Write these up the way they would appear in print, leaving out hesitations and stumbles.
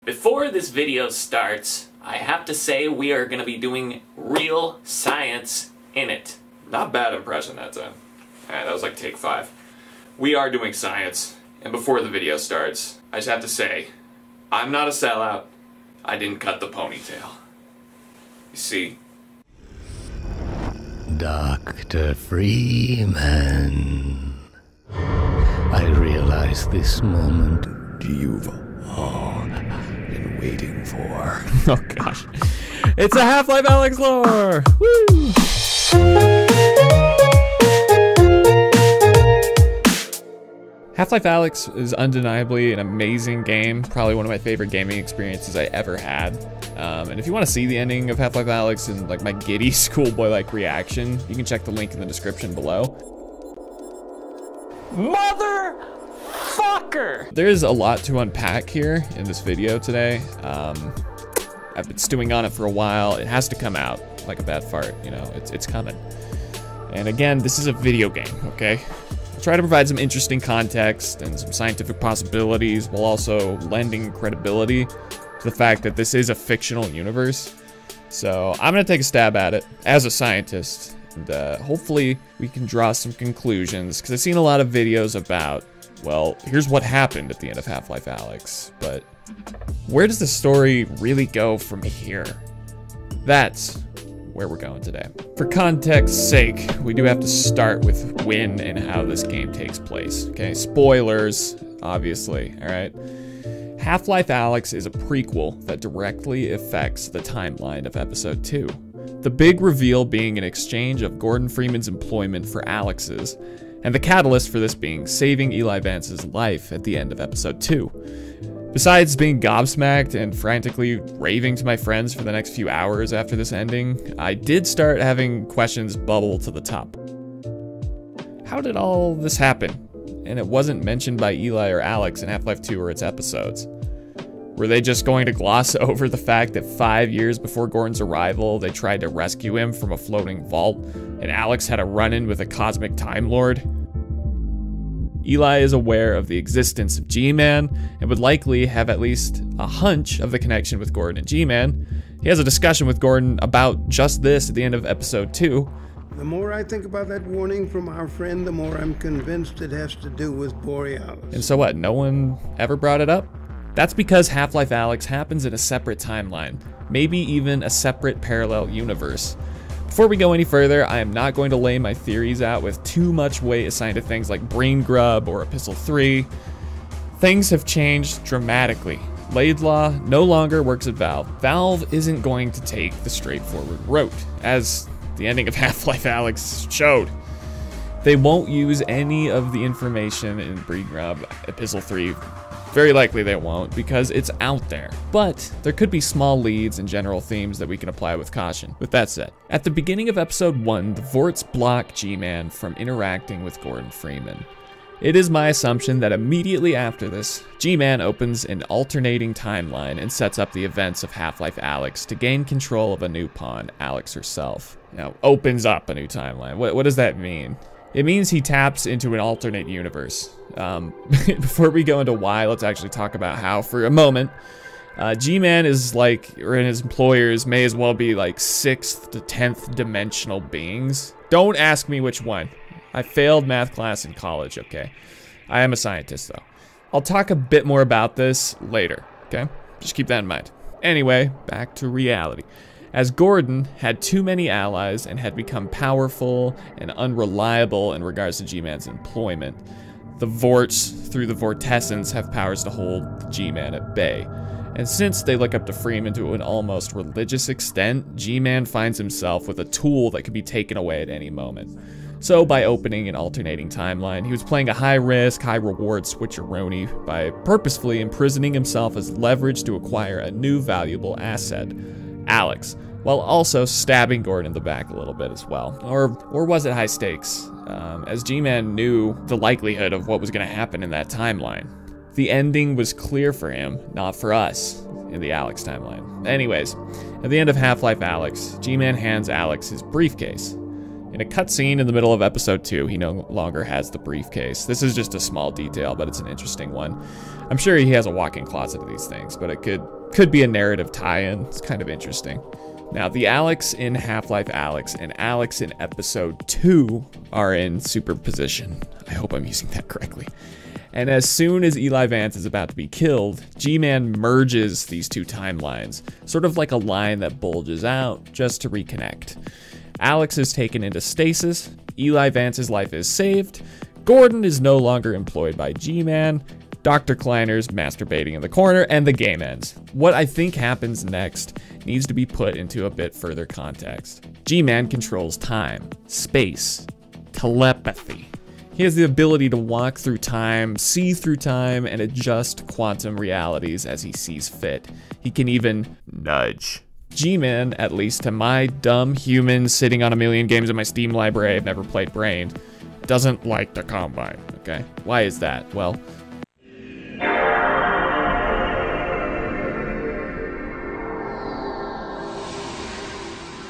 Before this video starts, I have to say we are going to be doing real science in it. Not bad impression that time. Alright, that was like take 5. We are doing science, and before the video starts, I just have to say, I'm not a sellout. I didn't cut the ponytail. You see? Dr. Freeman, I realize this moment you've all been waiting for. Oh gosh. It's a Half-Life Alyx lore! Woo! Half-Life Alyx is undeniably an amazing game, probably one of my favorite gaming experiences I ever had. And if you want to see the ending of Half-Life Alyx and like my giddy schoolboy-like reaction, you can check the link in the description below. Motherfucker! There is a lot to unpack here in this video today. I've been stewing on it for a while. It has to come out like a bad fart, you know, it's coming. And again, this is a video game, okay? I'll try to provide some interesting context and some scientific possibilities while also lending credibility to the fact that this is a fictional universe. So I'm gonna take a stab at it as a scientist, and hopefully we can draw some conclusions, because I've seen a lot of videos about, well, here's what happened at the end of Half-Life Alyx, but where does the story really go from here? That's where we're going today. For context's sake, we do have to start with when and how this game takes place, okay? Spoilers, obviously, all right? Half-Life Alyx is a prequel that directly affects the timeline of Episode 2. The big reveal being an exchange of Gordon Freeman's employment for Alyx's, and the catalyst for this being saving Eli Vance's life at the end of Episode 2. Besides being gobsmacked and frantically raving to my friends for the next few hours after this ending, I did start having questions bubble to the top. How did all this happen? And it wasn't mentioned by Eli or Alyx in Half-Life 2 or its episodes. Were they just going to gloss over the fact that 5 years before Gordon's arrival, they tried to rescue him from a floating vault, and Alyx had a run-in with a cosmic Time Lord? Eli is aware of the existence of Gman, and would likely have at least a hunch of the connection with Gordon and Gman. He has a discussion with Gordon about just this at the end of Episode 2. The more I think about that warning from our friend, the more I'm convinced it has to do with Borealis. And so what, no one ever brought it up? That's because Half-Life Alyx happens in a separate timeline, maybe even a separate parallel universe. Before we go any further, I am not going to lay my theories out with too much weight assigned to things like Brain Grub or Epistle 3. Things have changed dramatically. Laidlaw no longer works at Valve. Valve isn't going to take the straightforward route, as the ending of Half-Life Alyx showed. They won't use any of the information in Brain Grub, Epistle 3. Very likely they won't, because it's out there. But there could be small leads and general themes that we can apply with caution. With that said, at the beginning of Episode 1, the Vorts block Gman from interacting with Gordon Freeman. It is my assumption that immediately after this, Gman opens an alternating timeline and sets up the events of Half-Life Alyx to gain control of a new pawn, Alyx herself. Now, opens up a new timeline. What does that mean? It means he taps into an alternate universe. Before we go into why, let's actually talk about how for a moment. Gman is like, or his employers may as well be like 6th to 10th dimensional beings. Don't ask me which one. I failed math class in college, okay? I am a scientist though. I'll talk a bit more about this later, okay? Just keep that in mind. Anyway, back to reality. As Gordon had too many allies and had become powerful and unreliable in regards to Gman's employment, the Vorts, through the Vortessence, have powers to hold Gman at bay. And since they look up to Freeman to an almost religious extent, Gman finds himself with a tool that could be taken away at any moment. So by opening an alternating timeline, he was playing a high-risk, high-reward switcheroni by purposefully imprisoning himself as leverage to acquire a new valuable asset, Alyx, while also stabbing Gordon in the back a little bit as well. Or was it high stakes? As Gman knew the likelihood of what was going to happen in that timeline. The ending was clear for him, not for us, in the Alyx timeline. Anyways, at the end of Half-Life Alyx, Gman hands Alyx his briefcase. In a cutscene in the middle of episode 2, he no longer has the briefcase. This is just a small detail, but it's an interesting one. I'm sure he has a walk-in closet of these things, but it could be a narrative tie-in. It's kind of interesting. Now, the Alyx in Half-Life Alyx and Alyx in episode 2 are in superposition. I hope I'm using that correctly. And as soon as Eli Vance is about to be killed, Gman merges these two timelines, sort of like a line that bulges out just to reconnect. Alyx is taken into stasis, Eli Vance's life is saved, Gordon is no longer employed by Gman, Dr. Kleiner's masturbating in the corner, and the game ends. What I think happens next needs to be put into a bit further context. Gman controls time, space, telepathy. He has the ability to walk through time, see through time, and adjust quantum realities as he sees fit. He can even nudge. Gman, at least to my dumb human sitting on a million games in my Steam library I've never played brain, doesn't like the Combine, okay? Why is that? Well,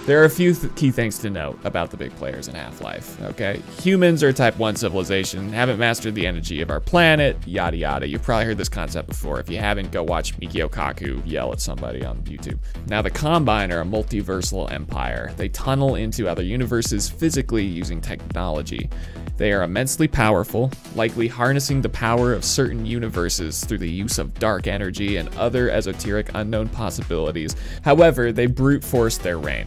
there are a few key things to note about the big players in Half-Life, okay? Humans are type 1 civilization, haven't mastered the energy of our planet, yada yada. You've probably heard this concept before. If you haven't, go watch Mikio Kaku yell at somebody on YouTube. Now, the Combine are a multiversal empire. They tunnel into other universes physically using technology. They are immensely powerful, likely harnessing the power of certain universes through the use of dark energy and other esoteric unknown possibilities. However, they brute force their reign.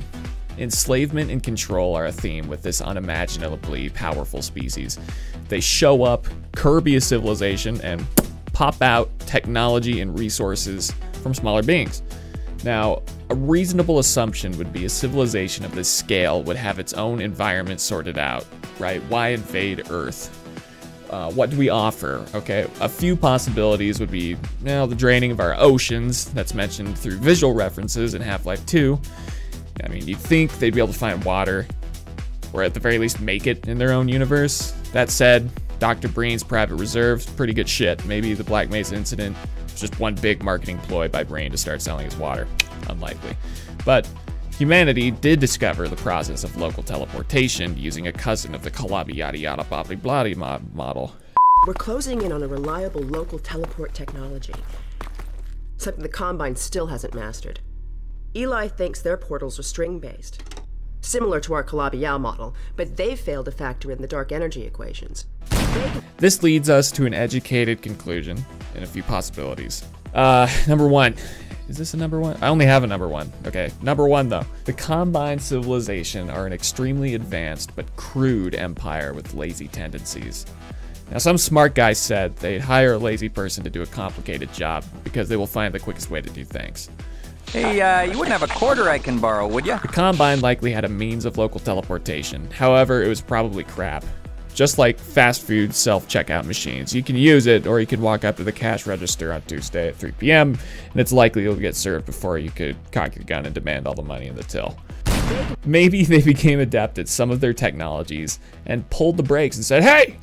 Enslavement and control are a theme with this unimaginably powerful species. They show up, curb a civilization, and pop out technology and resources from smaller beings. Now, a reasonable assumption would be a civilization of this scale would have its own environment sorted out, right? Why invade Earth? What do we offer? Okay, a few possibilities would be, the draining of our oceans, that's mentioned through visual references in Half-Life 2. I mean, you'd think they'd be able to find water, or at the very least make it in their own universe. That said, Dr. Breen's private reserve's pretty good shit. Maybe the Black Mesa incident was just one big marketing ploy by Breen to start selling his water. Unlikely. But humanity did discover the process of local teleportation using a cousin of the Kalabi yada yada blah blah blah model. We're closing in on a reliable local teleport technology. Something the Combine still hasn't mastered. Eli thinks their portals are string-based, similar to our Calabi-Yau model, but they've failed to factor in the dark energy equations. This leads us to an educated conclusion and a few possibilities. Number one. Is this a number one? I only have a number one. Okay, number one though. The Combine civilization are an extremely advanced but crude empire with lazy tendencies. Now, some smart guy said they'd hire a lazy person to do a complicated job because they will find the quickest way to do things. Hey, you wouldn't have a quarter I can borrow, would ya? The Combine likely had a means of local teleportation. However, it was probably crap. Just like fast food self-checkout machines. You can use it, or you can walk up to the cash register on Tuesday at 3 p.m., and it's likely you'll get served before you could cock your gun and demand all the money in the till. Maybe they became adept at some of their technologies and pulled the brakes and said, hey!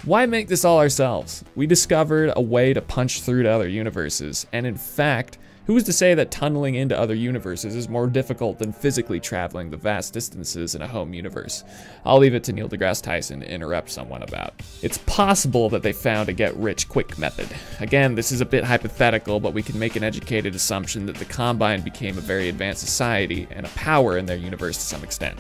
Why make this all ourselves? We discovered a way to punch through to other universes, and in fact, who's to say that tunneling into other universes is more difficult than physically traveling the vast distances in a home universe? I'll leave it to Neil deGrasse Tyson to interrupt someone about. It's possible that they found a get-rich-quick method. Again, this is a bit hypothetical, but we can make an educated assumption that the Combine became a very advanced society and a power in their universe to some extent.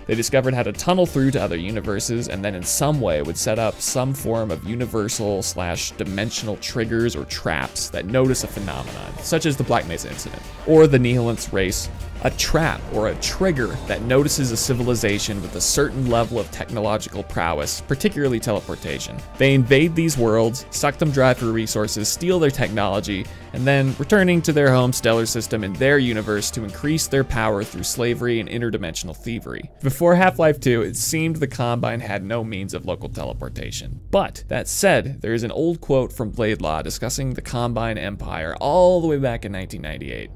They discovered how to tunnel through to other universes and then in some way would set up some form of universal/dimensional triggers or traps that notice a phenomenon, such as the Black Mesa incident, or the Nihilants race, a trap or a trigger that notices a civilization with a certain level of technological prowess, particularly teleportation. They invade these worlds, suck them dry for resources, steal their technology, and then returning to their home stellar system in their universe to increase their power through slavery and interdimensional thievery. Before Half-Life 2, it seemed the Combine had no means of local teleportation. But, that said, there is an old quote from Laidlaw discussing the Combine Empire all the way back in 1998.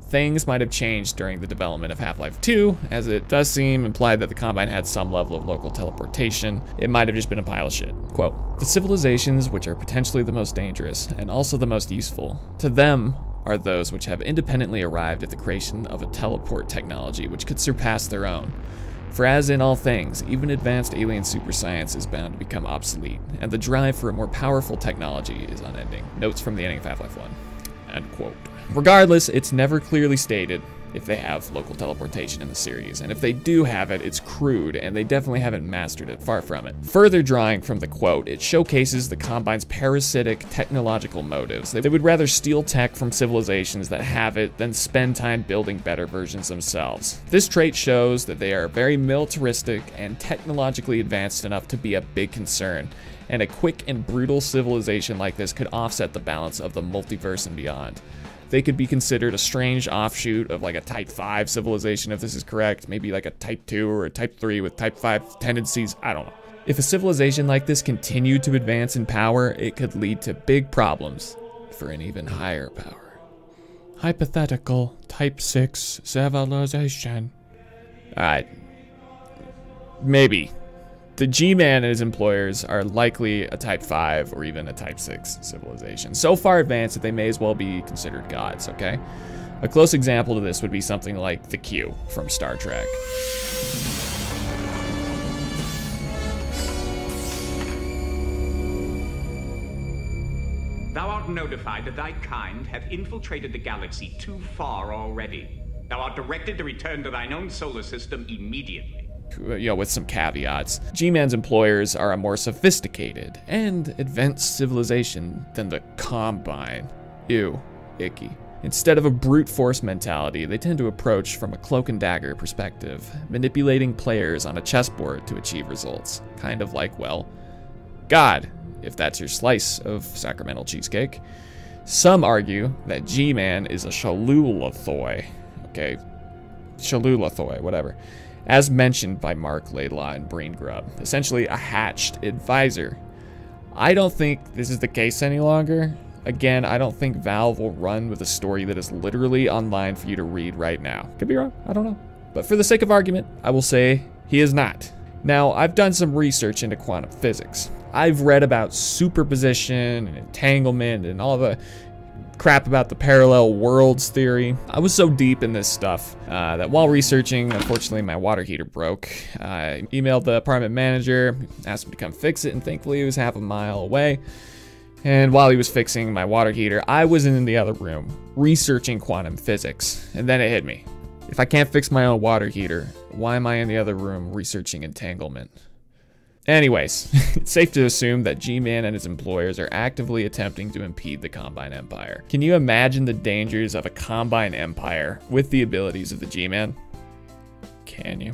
Things might have changed during the development of Half-Life 2, as it does seem implied that the Combine had some level of local teleportation. It might have just been a pile of shit. Quote, "The civilizations which are potentially the most dangerous, and also the most useful, to them are those which have independently arrived at the creation of a teleport technology which could surpass their own. For as in all things, even advanced alien super science is bound to become obsolete, and the drive for a more powerful technology is unending. Notes from the ending of Half-Life 1. End quote. Regardless, it's never clearly stated if they have local teleportation in the series, and if they do have it, it's crude, and they definitely haven't mastered it, far from it. Further drawing from the quote, it showcases the Combine's parasitic technological motives. They would rather steal tech from civilizations that have it than spend time building better versions themselves. This trait shows that they are very militaristic and technologically advanced enough to be a big concern, and a quick and brutal civilization like this could offset the balance of the multiverse and beyond. They could be considered a strange offshoot of like a Type 5 civilization, if this is correct. Maybe like a Type 2 or a Type 3 with Type 5 tendencies. I don't know. If a civilization like this continued to advance in power, it could lead to big problems for an even higher power. Hypothetical Type 6 civilization. Alright. Maybe. The Gman and his employers are likely a Type 5 or even a Type 6 civilization. So far advanced that they may as well be considered gods, okay? A close example to this would be something like the Q from Star Trek. Thou art notified that thy kind hath infiltrated the galaxy too far already. Thou art directed to return to thine own solar system immediately. With some caveats. G-Man's employers are a more sophisticated and advanced civilization than the Combine. Ew, icky. Instead of a brute force mentality, they tend to approach from a cloak and dagger perspective, manipulating players on a chessboard to achieve results. Kind of like, well, God, if that's your slice of sacramental cheesecake. Some argue that G-Man is a Shalulathoi. Okay, Shalulathoi, whatever. As mentioned by Mark Laidlaw and Brain Grub, essentially a hatched advisor. I don't think this is the case any longer. Again, I don't think Valve will run with a story that is literally online for you to read right now. Could be wrong, I don't know. But for the sake of argument, I will say he is not. Now, I've done some research into quantum physics. I've read about superposition and entanglement and all the crap about the parallel worlds theory. I was so deep in this stuff that while researching, unfortunately my water heater broke. I emailed the apartment manager, asked him to come fix it, and thankfully he was half a mile away. And while he was fixing my water heater, I was in the other room researching quantum physics. And then it hit me. If I can't fix my own water heater, why am I in the other room researching entanglement? Anyways, it's safe to assume that G-Man and his employers are actively attempting to impede the Combine Empire. Can you imagine the dangers of a Combine Empire with the abilities of the G-Man? Can you?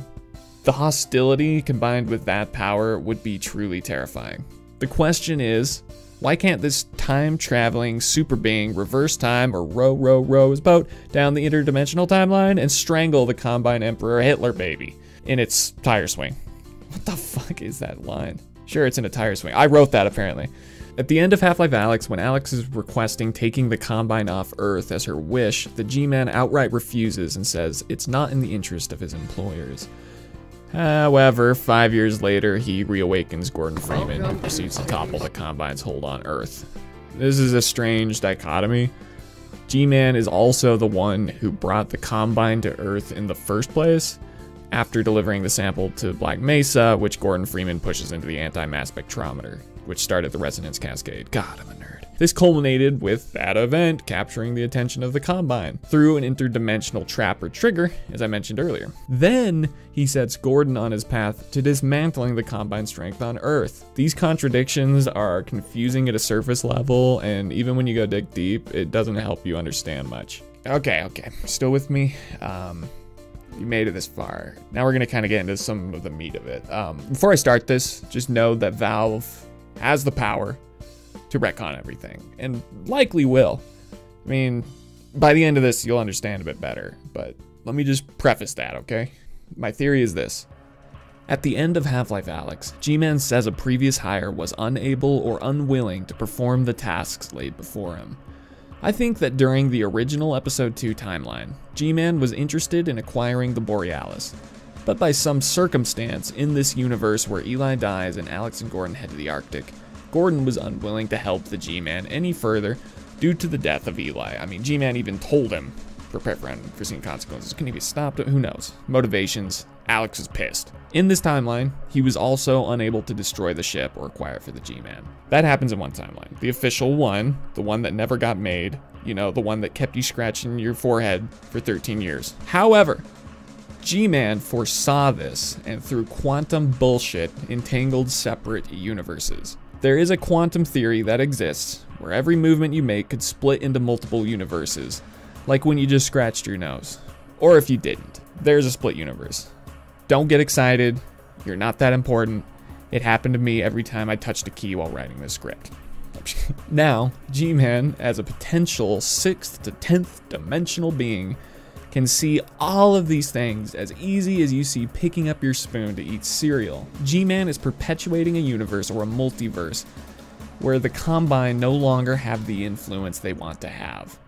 The hostility combined with that power would be truly terrifying. The question is, why can't this time-traveling super being reverse time or row his boat down the interdimensional timeline and strangle the Combine Emperor Hitler baby in its tire swing? What the fuck is that line? Sure, it's in a tire swing. I wrote that, apparently. At the end of Half-Life Alyx, when Alyx is requesting taking the Combine off Earth as her wish, the G-Man outright refuses and says it's not in the interest of his employers. However, 5 years later, he reawakens Gordon Freeman and proceeds to topple the Combine's hold on Earth. This is a strange dichotomy. G-Man is also the one who brought the Combine to Earth in the first place, after delivering the sample to Black Mesa, which Gordon Freeman pushes into the anti-mass spectrometer, which started the resonance cascade. God, I'm a nerd. This culminated with that event capturing the attention of the Combine through an interdimensional trap or trigger, as I mentioned earlier. Then he sets Gordon on his path to dismantling the Combine strength on Earth. These contradictions are confusing at a surface level, and even when you go dig deep, it doesn't help you understand much. Okay, still with me? You made it this far. Now we're gonna kind of get into some of the meat of it. Before I start this, just know that Valve has the power to retcon everything, and likely will. I mean, by the end of this, you'll understand a bit better, but let me just preface that, okay? My theory is this. At the end of Half-Life Alyx, G-Man says a previous hire was unable or unwilling to perform the tasks laid before him. I think that during the original Episode 2 timeline, G-Man was interested in acquiring the Borealis, but by some circumstance in this universe where Eli dies and Alyx and Gordon head to the Arctic, Gordon was unwilling to help the G-Man any further due to the death of Eli. I mean, G-Man even told him, prepare for unforeseen consequences. Can he be stopped? Who knows? Motivations, Alyx is pissed. In this timeline, he was also unable to destroy the ship or acquire it for the Gman. That happens in one timeline. The official one, the one that never got made, you know, the one that kept you scratching your forehead for 13 years. However, Gman foresaw this and through quantum bullshit entangled separate universes. There is a quantum theory that exists where every movement you make could split into multiple universes, like when you just scratched your nose. Or if you didn't, there's a split universe. Don't get excited, you're not that important. It happened to me every time I touched a key while writing this script. Now, Gman, as a potential 6th to 10th dimensional being, can see all of these things as easy as you see picking up your spoon to eat cereal. Gman is perpetuating a universe or a multiverse where the Combine no longer have the influence they want to have.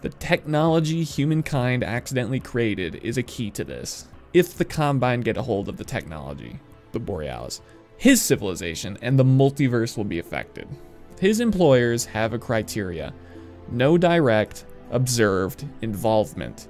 The technology humankind accidentally created is a key to this. If the Combine get a hold of the technology, the Borealis, his civilization and the multiverse will be affected. His employers have a criteria: no direct, observed involvement.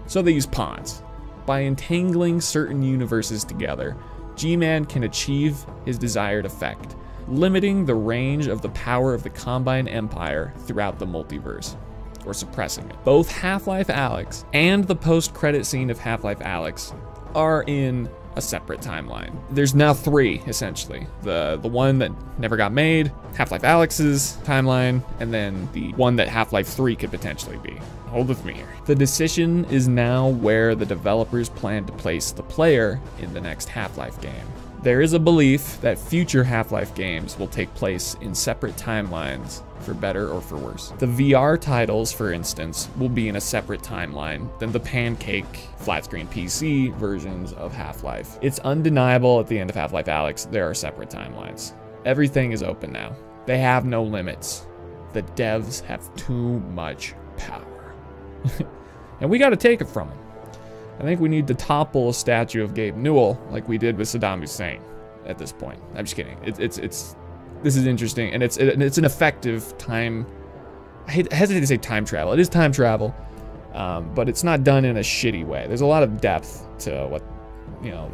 So they use pawns. By entangling certain universes together, Gman can achieve his desired effect, limiting the range of the power of the Combine Empire throughout the multiverse, or suppressing it. Both Half-Life Alyx and the post-credit scene of Half-Life Alyx are in a separate timeline. There's now 3, essentially. The one that never got made, Half-Life Alyx's timeline, and then the one that Half-Life 3 could potentially be. Hold with me here. The decision is now where the developers plan to place the player in the next Half-Life game. There is a belief that future Half-Life games will take place in separate timelines, for better or for worse. The VR titles, for instance, will be in a separate timeline than the pancake flat-screen PC versions of Half-Life. It's undeniable at the end of Half-Life Alyx, there are separate timelines. Everything is open now. They have no limits. The devs have too much power. And we gotta take it from them. I think we need to topple a statue of Gabe Newell like we did with Saddam Hussein at this point. I'm just kidding. This is interesting, and it's an effective time. I hesitate to say time travel. It is time travel, but it's not done in a shitty way. There's a lot of depth to what, you know,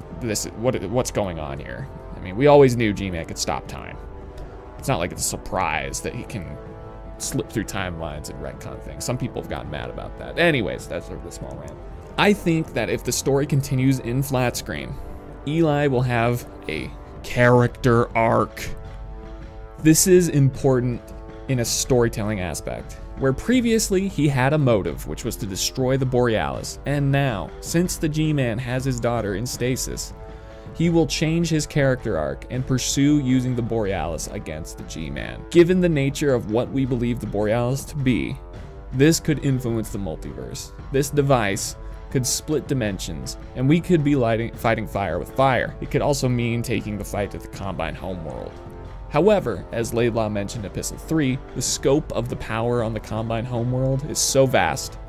what's going on here. I mean, we always knew Gman could stop time. It's not like it's a surprise that he can slip through timelines and retcon things. Some people have gotten mad about that. Anyways, that's a small rant. I think that if the story continues in flat screen, Eli will have a character arc. This is important in a storytelling aspect, where previously he had a motive, which was to destroy the Borealis, and now, since the G-Man has his daughter in stasis, he will change his character arc and pursue using the Borealis against the G-Man. Given the nature of what we believe the Borealis to be, this could influence the multiverse. This device could split dimensions, and we could be fighting fire with fire. It could also mean taking the fight to the Combine homeworld. However, as Laidlaw mentioned in Epistle 3, the scope of the power on the Combine homeworld is so vast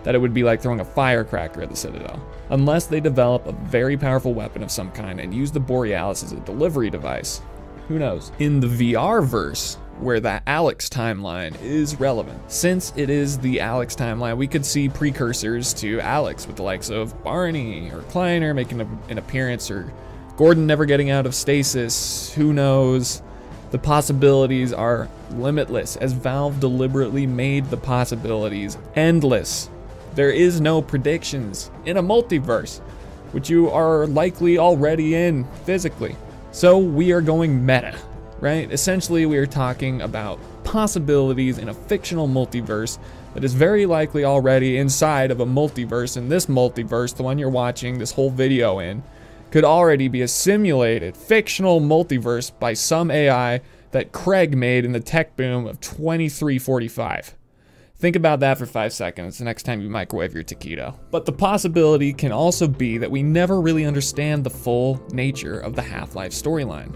that it would be like throwing a firecracker at the Citadel. Unless they develop a very powerful weapon of some kind and use the Borealis as a delivery device. Who knows? In the VR verse, where the Alyx timeline is relevant. Since it is the Alyx timeline, we could see precursors to Alyx with the likes of Barney or Kleiner making an appearance, or Gordon never getting out of stasis. Who knows? The possibilities are limitless, as Valve deliberately made the possibilities endless. There is no predictions in a multiverse, which you are likely already in physically. So we are going meta, right? Essentially, we are talking about possibilities in a fictional multiverse that is very likely already inside of a multiverse, and this multiverse, the one you're watching this whole video in, could already be a simulated fictional multiverse by some AI that Craig made in the tech boom of 2345. Think about that for 5 seconds the next time you microwave your taquito. But the possibility can also be that we never really understand the full nature of the Half-Life storyline.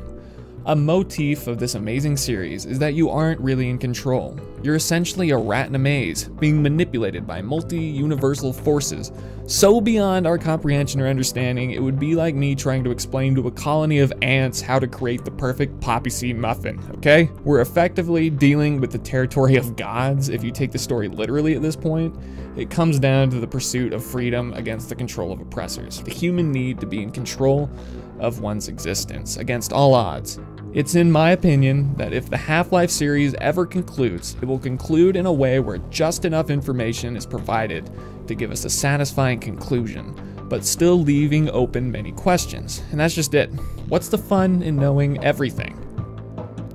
A motif of this amazing series is that you aren't really in control. You're essentially a rat in a maze, being manipulated by multi-universal forces so beyond our comprehension or understanding it would be like me trying to explain to a colony of ants how to create the perfect poppy seed muffin, okay? We're effectively dealing with the territory of gods if you take the story literally at this point. It comes down to the pursuit of freedom against the control of oppressors, the human need to be in control of one's existence against all odds. It's in my opinion that if the Half-Life series ever concludes, it will conclude in a way where just enough information is provided to give us a satisfying conclusion, but still leaving open many questions. And that's just it. What's the fun in knowing everything?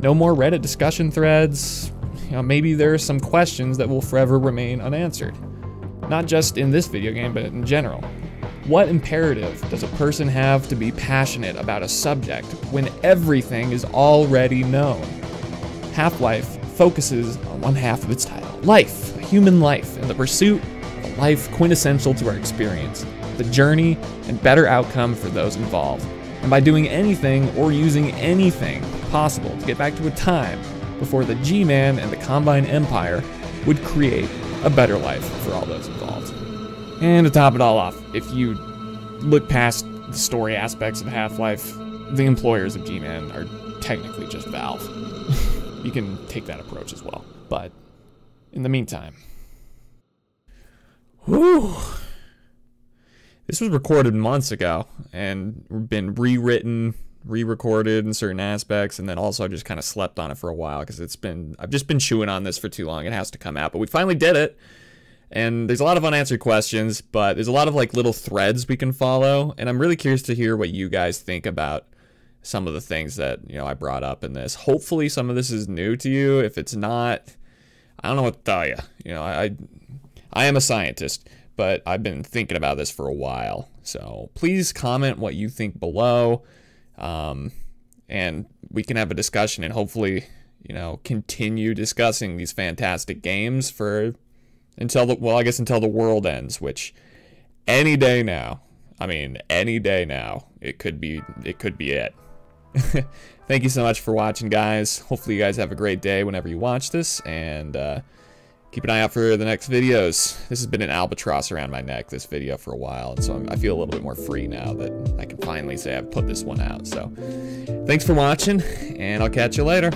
No more Reddit discussion threads. Maybe there are some questions that will forever remain unanswered. Not just in this video game, but in general. What imperative does a person have to be passionate about a subject when everything is already known? Half-Life focuses on one half of its title, life, human life, and the pursuit of a life quintessential to our experience, the journey and better outcome for those involved. And by doing anything or using anything possible to get back to a time before the Gman and the Combine Empire would create a better life for all those involved. And to top it all off, if you look past the story aspects of Half-Life, the employers of Gman are technically just Valve. You can take that approach as well. But in the meantime, whew, this was recorded months ago and been rewritten, re-recorded in certain aspects, and then also I just kind of slept on it for a while because I've just been chewing on this for too long. It has to come out, but we finally did it. And there's a lot of unanswered questions, but there's a lot of like little threads we can follow, and I'm really curious to hear what you guys think about some of the things that, I brought up in this. Hopefully some of this is new to you. If it's not, I don't know what to tell you. I am a scientist, but I've been thinking about this for a while. So please comment what you think below, and we can have a discussion and hopefully, continue discussing these fantastic games until the world ends, which any day now, it could be it. Thank you so much for watching, guys. Hopefully you guys have a great day whenever you watch this, and keep an eye out for the next videos. This has been an albatross around my neck, this video, for a while, and so I feel a little bit more free now that I can finally say I've put this one out. So thanks for watching, and I'll catch you later.